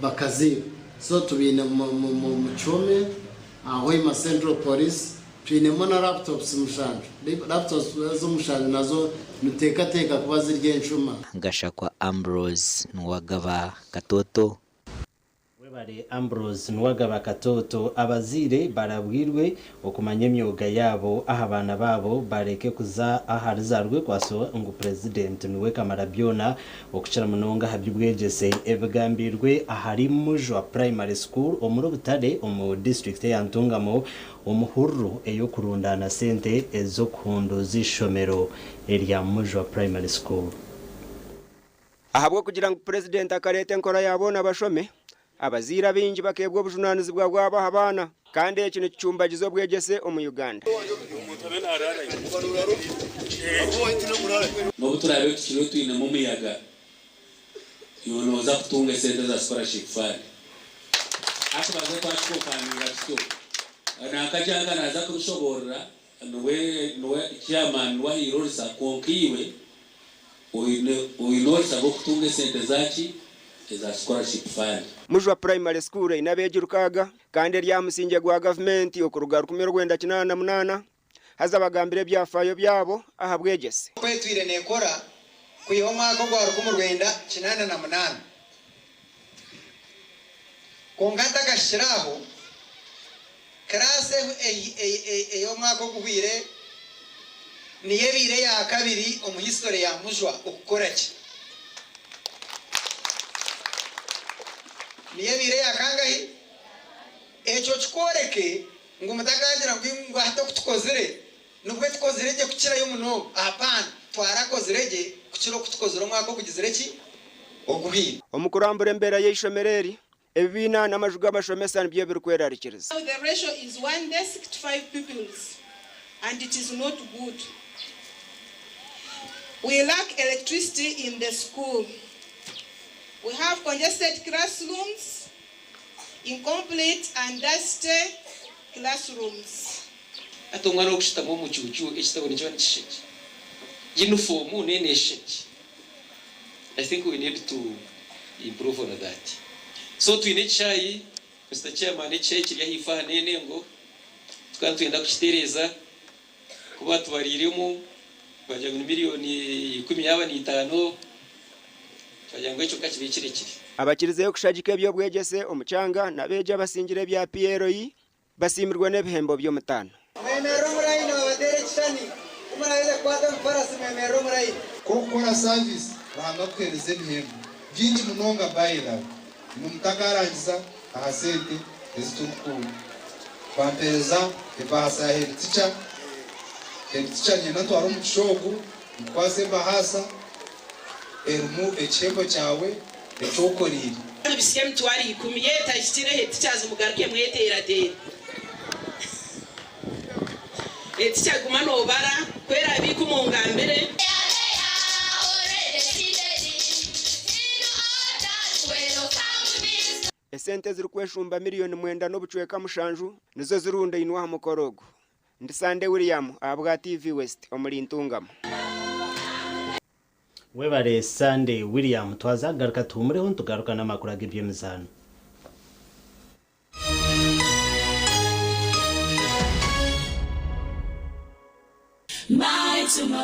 bakazi so tubine mu chome aho ima Central Police twinemo na laptops mushanje laptops zo mushanje nazo nuteka kuba zirye nshuma ngashakwa Ambrose nwagaba Katoto Bari Ambrose Nwagaba Katoto abazire barabwirwe okumanya emyoga yabo aha abana babo bareke kuza aharizarwe kwaso ngo president niwe Kamara byona okukira munonga habyubwegese ebigambirwe ahari Mujwa Primary School omuro butale omu district ya Ntungamo omuhurru eyo kurundana sente ezo kundo zishomero erya Mujwa Primary School. Ahabwo kugira ngo president akarete nkora yabona bashome abazira bingi bakebwa obujunanizibwa bwabo abana kandi ekino kichumbagizo bwegese omu Uganda. No turabe kiro twine mu miyaga yonoza kutunga sente za scholarship fund akubaze twashikokanira kito nakajanga naza kurushobora nowe chairman wa hirorisa konkiwe oinoza kutunga sente zaki za scholarship fund. Mujwa Primary School inabegirukaga kandi erya musinge gwa government okuruga 1998 haza bagambire byafayo byabo aha bwegese kwetwire nekora kuyo mwaka gwa 1998 kongata gashiraho krase eyo mwaka guhire niye bire ya kabiri omu history ya Mujwa okukora ki niye bire ya kangahi echo chikoreke ngo mutakagira ngo hata kutukozere nubwo tukozereje kukira yo muno apana twarakozereje kukiro kutukozero mwako kugizere ki oguhira omukurambure mbera yishomereri ebina n'amajuga amashomesa nibyo birikwerarikiriza. So the ratio is 1 desk to 5 pupils and it is not good. We lack electricity in the school. We have congested classrooms, incomplete and dusty classrooms. Atongana okushitamo mu chuchu ekitabo nicho nishiki. Uniform nene shiki. I think we need to improve on that. So twine chai Mr. Chairman chai kiri hifa nene ngo twenda kushitereza kuba tubariremo bajya mu miliyoni 15 abakirizeyo kushagika ebyo bwegese omucanga nabeja basingire bya PRI basimirwa n'ebihembo byo mutano. Memero muraino abadere kitani umaraile kwata mfarasi memero muraino kokora service bahanga kuhereza ebihembo byingi munonga bayira mumutakarangiza ahasente ezitukuru bampereza ebahasa head teacher nyina twaro mu kishogo kwase bahasa elmu echembo chawe echokoriri bisiem twari 10 yeta kitire hetichazi mugaruke mwetera de etichaguma no bara kwera biku mungambere esente ziri kweshumba miliyoni 9 n'obuchweka mushanju nizo zirunda inwa mukorogo. Ndisande William abwa TV West omuli Ntungamo. Webare Sunday William twazagaruka tumureho ntugaruka n'amakuru ag'ibyemizano.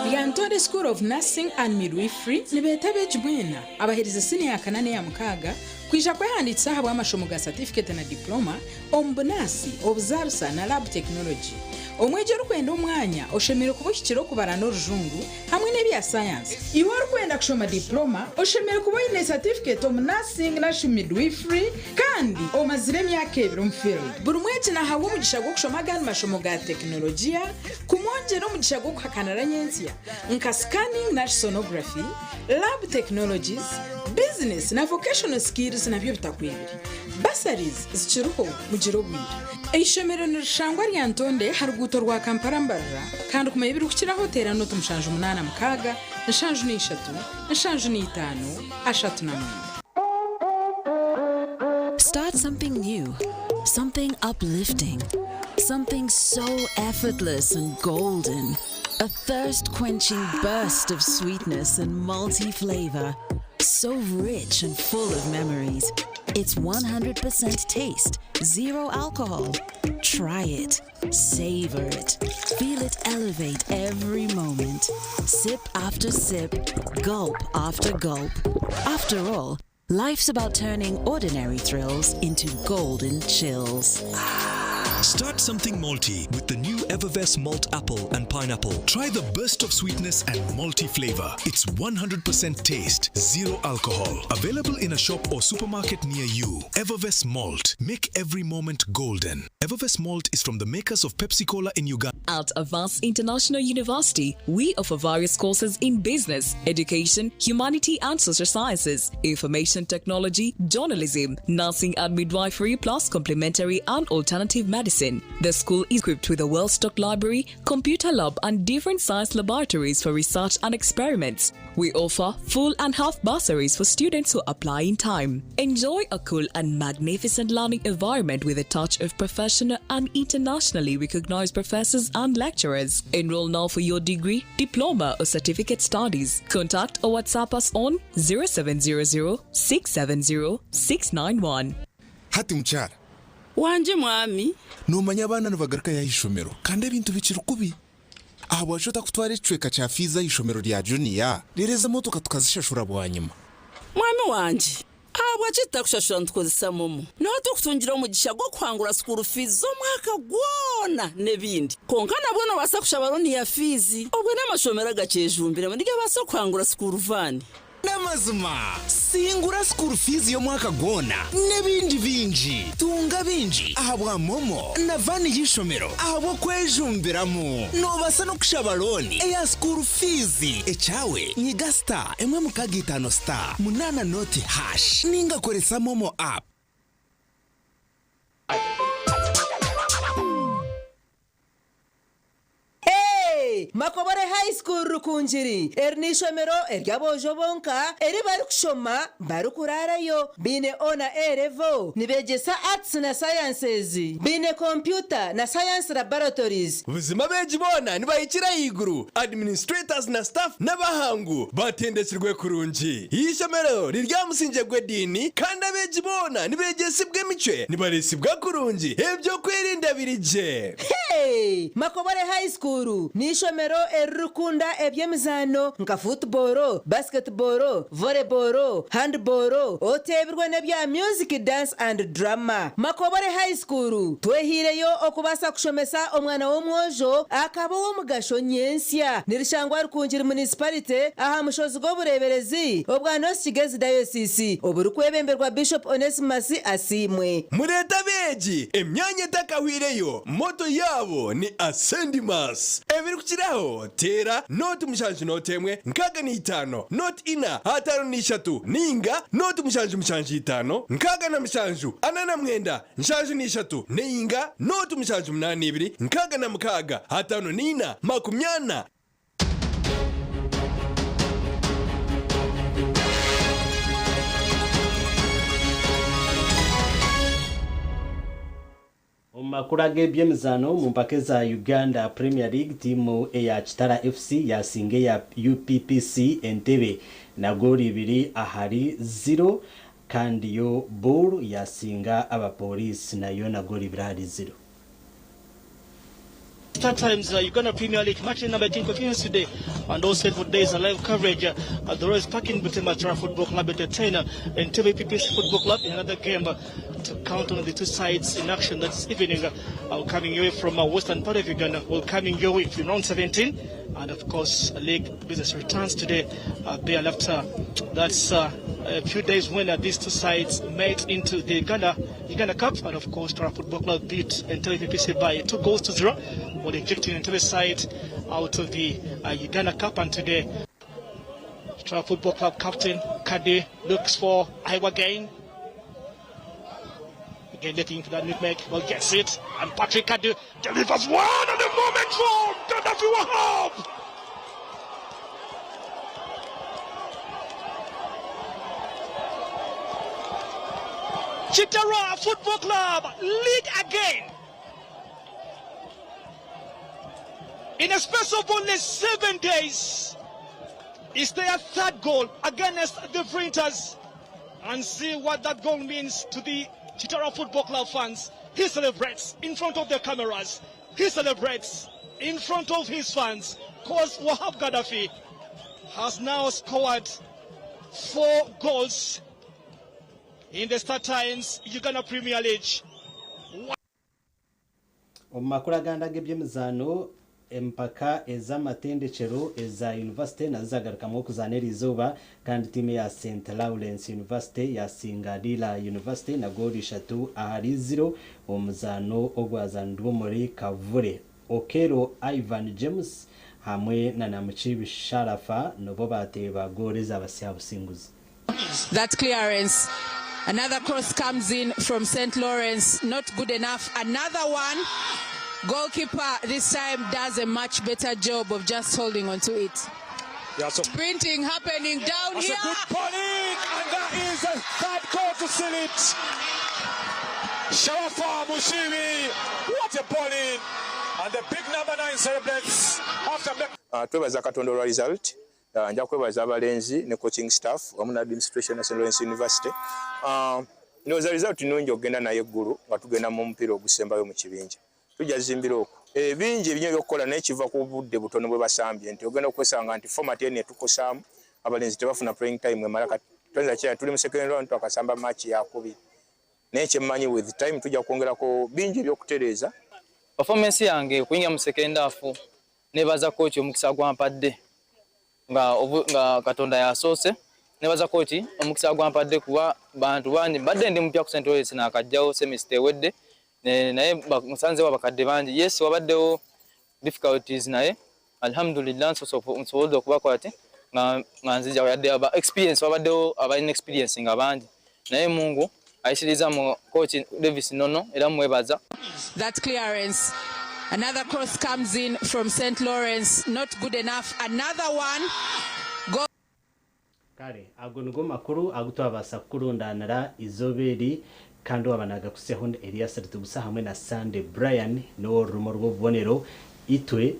The Antode School of Nursing and Midwifery ni Beverage bwena abaheriza senior ya 8 ya mukaga kwisha kwehanditsa habwa amashomo ga certificate na diploma ombunasi obuzarsa na lab technology. Omwejero kwenda umwanya oshemere kubushyikiro kubara n'orujungu hamwe n'ebya science. Iwe kwenda kushoma diploma oshemere kuboyine certificate of nursing na midwifery kandi omazire myaka 2 mu field. Buri mwezi na hawo mugisha go kushoma gani mashomo ga teknolojia kumwongera mugisha go kuhakanara nyensia nka scanning na sonography, lab technologies, business na vocational skills na byo bitakwibiri. Basaries zichiruho mugiro bwira. Eishomero nirishangwa rya Ntonde haruguto rwa Kampala mbarra kandi kumayibiri kukiraho terano tumushanju 8 mukaga nshanju ni 3 nshanju ni 5 ashatu na 1. Start something new, something uplifting, something so effortless and golden. A thirst-quenching burst of sweetness and multi-flavor. So rich and full of memories. It's 100% taste, 0 alcohol. Try it. Savor it. Feel it elevate every moment. Sip after sip, gulp after gulp. After all, Life's about turning ordinary thrills into golden chills. Start something malty with the new Evervest Malt Apple and Pineapple. Try the burst of sweetness and malty flavor. It's 100% taste, zero alcohol. Available in a shop or supermarket near you. Evervest Malt. Make every moment golden. Evervest Malt is from the makers of Pepsi Cola in Uganda. At Avance International University, we offer various courses in business, education, humanity and social sciences, information technology, journalism, nursing and midwifery, plus complementary and alternative medicine. The school is equipped with a well-stocked library, computer lab and different science laboratories for research and experiments. We offer full and half bursaries for students who apply in time. Enjoy a cool and magnificent learning environment with a touch of professional and internationally recognized professors and lecturers. Enroll now for your degree, diploma or certificate studies. Contact or WhatsApp us on 0700 670 691. Hati mchara wanje mwami numanya abana nibagaruka ya ishomero kandi ibintu bikiri kubi aho washota kutwara icweka cha fiza ishomero rya junior rireze moto tukazishashura bwanyuma mwami wanje abo acita kushashura ntkozisa momo no tukutungira umugisha gwo kwangura school fees zo mwaka gwona nebindi konkana bwono basa kushabaroni ya fizi obwe n'amashomero agacejumbire ndige basa kwangura school van Namazuma singura school fees yo mwaka gona nebindi binji tunga binji ahabwa momo na vani yishomero ahabwo kwejumbiramo no basa no kushabaloni eya school fees echawe nyiga star emwe mukagitano star munana noti hash ninga koresa momo app. Makobore high school rukunjiri ernishomero eryabojo bonka eri bari kushoma bari kurarayo bine ona erevo nibegesa arts na sciences bine computer na science laboratories ubuzima beji bona nibayikira yiguru administrators na staff n'abahangu batendekirwe kurungi ishomero riryamusinje gwedini kandi abeji bona nibegesa bw'emice nibaresibwa kurungi ebyo kwirinda birije. Makobore high school nishomero erukunda ebyemizano nka football, basketball, volleyball, handball, otebirwe nebya music, dance and drama. Makobore high school twehireyo okubasa kushomesa omwana w'omwojo akaba wo mugasho nyensya nirishangwa rukunjira municipality aha mushozi go bureberezi obwana Kigezi diocese oburukwebemberwa Bishop Onesimus Asimwe. Mureta beji emyanya takahwireyo moto yabo ni Ascendimas ebiri kukiraho tera noti mushanju notemwe nkaga ni 5 noti ina hatano ni 3 ninga noti mushanju 5 nkaga na mushanju anana mwenda nshanju ni 3 ninga noti mushanju 82 nkaga na mukaga hatano ni 4 makumyana. Omakuraga ebyemizano mu mpaka za Uganda Premier League timu eya Kitara FC yasinge ya UPPC Entebbe na goli 2 ahari 0 kandi yo Bull yasinga abapolisi nayo na goli 2 ahari 0. Start times Uganda Premier League match number 18 continues today, and also for days a live coverage at the Royals Parking Butematra Football Club entertainer and TVPP's Football Club in another game to count on the two sides in action this evening. Coming your way from western part of Uganda, coming your way from round 17, and of course league business returns today. There after that's a few days when these two sides met into the Uganda Cup, and of course Tara Football Club beat TVPC by 2-0. Ejecting into the side out of the Uganda Cup, and today Tara Football Club captain Kade looks for Iowa gain. Again letting into that nutmeg, well gets it, and Patrick Kade delivers one at the moment for Gaddafi Wahab. Chitara Football Club lead again. In a space of only 7 days, it's their third goal against the Printers. And see what that goal means to the Chitara Football Club fans. He celebrates in front of the cameras. He celebrates in front of his fans. Because Wahab Gaddafi has now scored 4 goals in the Star Times Uganda Premier League. Omumakuru aganda g'ebyemizano empaka ez'amatendekero eza university nazagarukamu okuzanira izuba kandi timu ya St Lawrence University yasinga Dila University na goli 3-0 omuzano ogwazanirwa muri Kavure. Okero Ivan James hamwe na Namuchibi Sharafa nobo bateba goli z'abasyabusinguzi. That clearance. Another cross comes in from St. Lawrence. Not good enough. Another one. Goalkeeper this time does a much better job of just holding on to it. Sprinting happening down that's here. That's a good bowling, and that is a third goal to seal it. Sharafa Mushibi, what a bowling. And the big number 9 celebrates after twebaza Katonda olwa result. Nja kwebaza abalenzi ne coaching staff wamu na administration ya St. Lawrence University. Ndowooza result nnungi okugenda naye eggulu nga tugenda mu mupiira ogusembayo mu kibinja. Tujazimbira okwo ebingi ebinyo byokukola n'ekiva ku budde butono bwe basambye nti ogenda okwesanga nti format eno etukosaamu abalenzi tebafuna playing time emala kati tuli mu second round twakasamba match yakubiri naye kyemmanyi with time tujja kwongerako bingi ebyokutereeza. Performance yange kuyingira mu second half nebaza coach omukisa gwampadde nga Katonda yasoose nebaza coach omukisa gwampadde kuba bantu bangi badde ndi mupya ku St. Lawrence nakajjawo semester ewedde naye musanze wabakadde bangi. Yes wabaddewo difficulties naye alhamdulillah nsobola okubakola ati nga nzija yadde aba experience wabaddewo aba inexperience nga bangi naye Mungu ayisiriza mu coach Davis Nono era mwebaza. That clearance. Another cross comes in from St. Lawrence. Not good enough. Another one. Kale agonugo makuru agutwabasa kurundanira izoberi kandi wabanaga kuseho Elias Rutugusa hamwe na Sunday Brian no rumo rwo bonero itwe